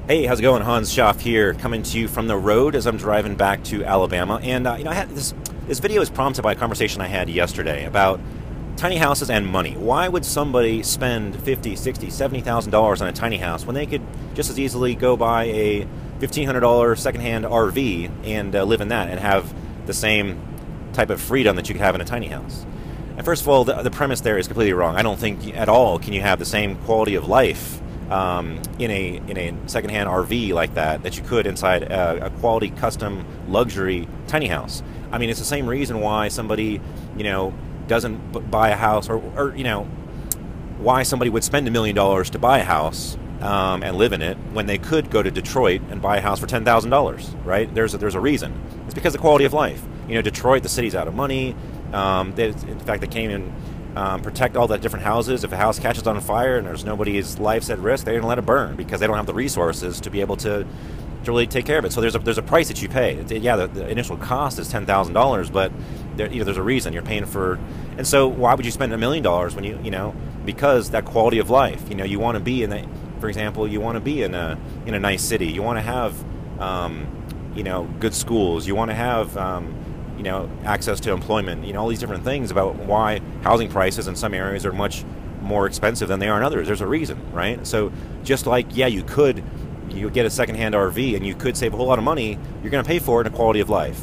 Hey, how's it going? Hans Schaff here, coming to you from the road as I'm driving back to Alabama. And I had this video is prompted by a conversation I had yesterday about tiny houses and money. Why would somebody spend $50, $60, $70,000 on a tiny house when they could just as easily go buy a $1,500 secondhand RV and live in that and have the same type of freedom that you could have in a tiny house? And first of all, the premise there is completely wrong. I don't think at all can you have the same quality of life in a secondhand RV like that you could inside a quality custom luxury tiny house. I mean, it's the same reason why somebody, doesn't buy a house, or why somebody would spend $1 million to buy a house and live in it when they could go to Detroit and buy a house for $10,000, right? There's a reason. It's because of the quality of life. Detroit, the city's out of money. In fact, they can't even protect all the different houses. If a house catches on fire and there's nobody's life's at risk, they don't let it burn because they don't have the resources to be able to really take care of it. So there's a price that you pay. Yeah, the initial cost is $10,000, but there's a reason you're paying for. And so why would you spend $1 million when because that quality of life. You want to be for example, you want to be in a nice city. You want to have good schools. You want to have access to employment, all these different things about why housing prices in some areas are much more expensive than they are in others. There's a reason, right? So just like, yeah, you get a secondhand RV and you could save a whole lot of money, you're going to pay for it in a quality of life.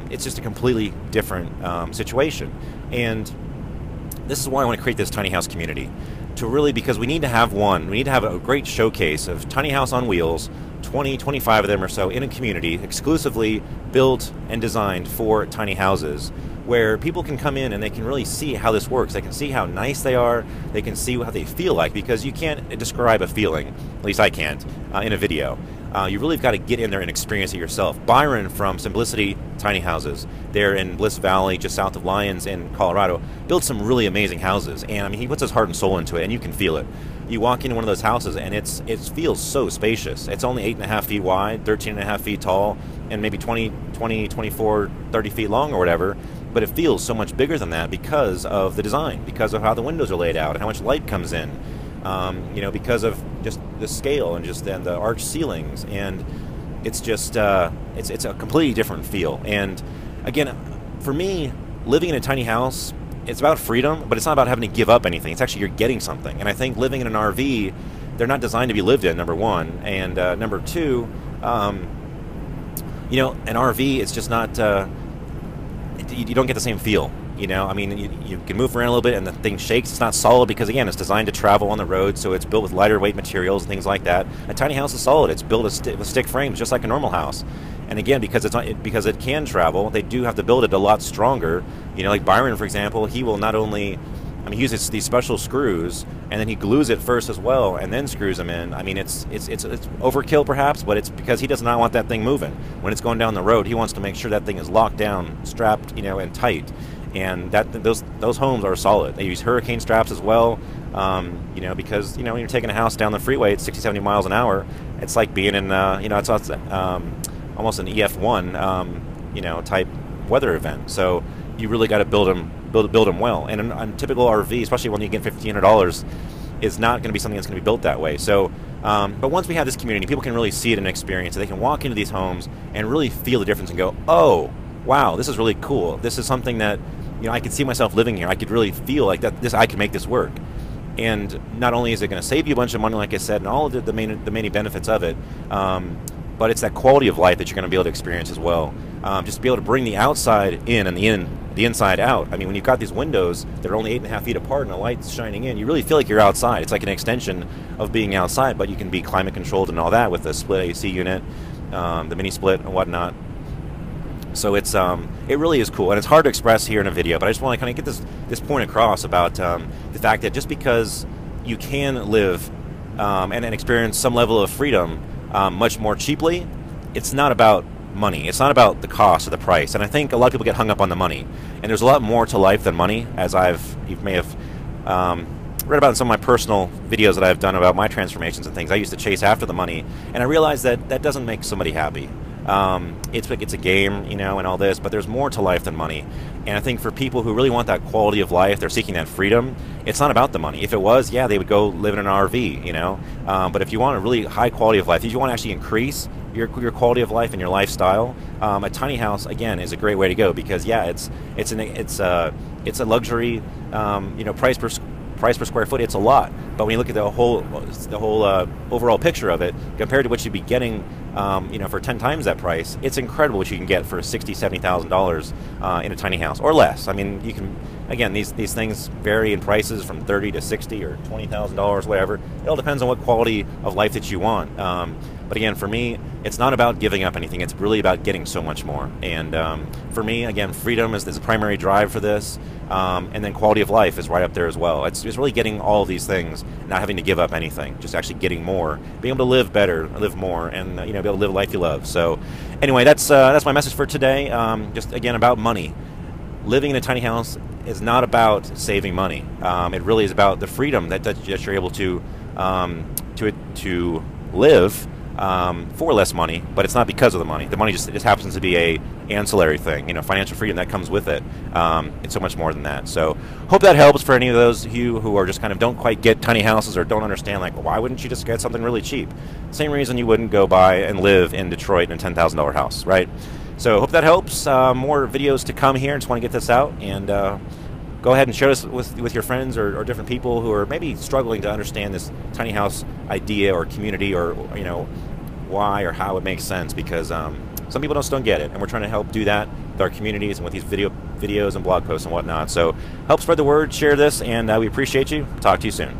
It's just a completely different situation. And this is why I want to create this tiny house community, because we need to have one. We need to have a great showcase of tiny house on wheels, 20, 25 of them or so in a community exclusively built and designed for tiny houses, where people can come in and they can really see how this works. They can see how nice they are. They can see how they feel like, because you can't describe a feeling, at least I can't, in a video. You really got to get in there and experience it yourself. Byron from Simplicity Tiny Houses, there in Bliss Valley, just south of Lyons in Colorado, built some really amazing houses. And I mean, he puts his heart and soul into it, and you can feel it. You walk into one of those houses, and it feels so spacious. It's only 8.5 feet wide, 13.5 feet tall, and maybe 20, 24, 30 feet long or whatever. But it feels so much bigger than that because of the design, because of how the windows are laid out and how much light comes in. Because of just the scale and just the arched ceilings, and it's just it's a completely different feel. And again, for me, living in a tiny house, it's about freedom, but it's not about having to give up anything. It's actually you're getting something. And I think living in an RV, they're not designed to be lived in, number one, and number two, an RV, it's just not. You don't get the same feel. I mean, you can move around a little bit and the thing shakes. It's not solid because, again, it's designed to travel on the road, so it's built with lighter weight materials and things like that. A tiny house is solid. It's built with stick frames, just like a normal house. And again, because it can travel, they do have to build it a lot stronger. Like Byron, for example, he will not only, he uses these special screws, and then he glues it first as well, and then screws them in. I mean, it's overkill perhaps, but it's because he does not want that thing moving. When it's going down the road, he wants to make sure that thing is locked down, strapped, and tight. And those homes are solid. They use hurricane straps as well, because when you're taking a house down the freeway at 60, 70 miles an hour, it's like being in it's almost an EF1 type weather event. So you really got to build them well. And a typical RV, especially when you get $1,500, is not going to be something that's going to be built that way. So, but once we have this community, people can really see it and experience it. They can walk into these homes and really feel the difference and go, oh, wow, this is really cool. This is something that I could see myself living here. I could really feel like that. I could make this work. And not only is it going to save you a bunch of money, like I said, and all of the many benefits of it, but it's that quality of life that you're going to be able to experience as well. Just to be able to bring the outside in and the inside out. I mean, when you've got these windows that are only 8.5 feet apart and the light's shining in, you really feel like you're outside. It's like an extension of being outside, but you can be climate controlled and all that with the split AC unit, the mini split and whatnot. So it really is cool, and it's hard to express here in a video, but I just want to kind of get this point across about the fact that just because you can live and experience some level of freedom much more cheaply, it's not about money. It's not about the cost or the price. And I think a lot of people get hung up on the money, and there's a lot more to life than money, as you may have read about in some of my personal videos that I've done about my transformations and things. I used to chase after the money, and I realized that doesn't make somebody happy. It's a game, you know, and all this, but there's more to life than money. And I think for people who really want that quality of life, they're seeking that freedom. It's not about the money. If it was, yeah, they would go live in an RV, you know. But if you want a really high quality of life, if you want to actually increase your quality of life and your lifestyle, a tiny house again is a great way to go, because yeah, it's a luxury, you know, price per square foot. It's a lot, but when you look at the whole overall picture of it compared to what you'd be getting, you know, for 10 times that price, it's incredible what you can get for $60,000-$70,000 in a tiny house or less. I mean, you can, again, these things vary in prices from $30,000 to $60,000 or $20,000, whatever. It all depends on what quality of life that you want. But again, for me, it's not about giving up anything. It's really about getting so much more. And for me, again, freedom is the primary drive for this. And then quality of life is right up there as well. It's really getting all of these things, not having to give up anything, just actually getting more, being able to live better, live more, and you know, be able to live a life you love. So anyway, that's my message for today. Just again about money. Living in a tiny house is not about saving money. It really is about the freedom that you're able to live for less money, but it's not because of the money. The money just happens to be a ancillary thing, you know, financial freedom that comes with it. It's so much more than that. So hope that helps for any of those of you who are just kind of don't quite get tiny houses or don't understand, like, well, why wouldn't you just get something really cheap? Same reason you wouldn't go buy and live in Detroit in a $10,000 house, right? So hope that helps. More videos to come here. Just want to get this out, and go ahead and share this with your friends or different people who are maybe struggling to understand this tiny house idea or community, or you know, why or how it makes sense, because some people just don't get it, and we're trying to help do that with our communities and with these videos and blog posts and whatnot. So help spread the word, share this, and we appreciate you. Talk to you soon.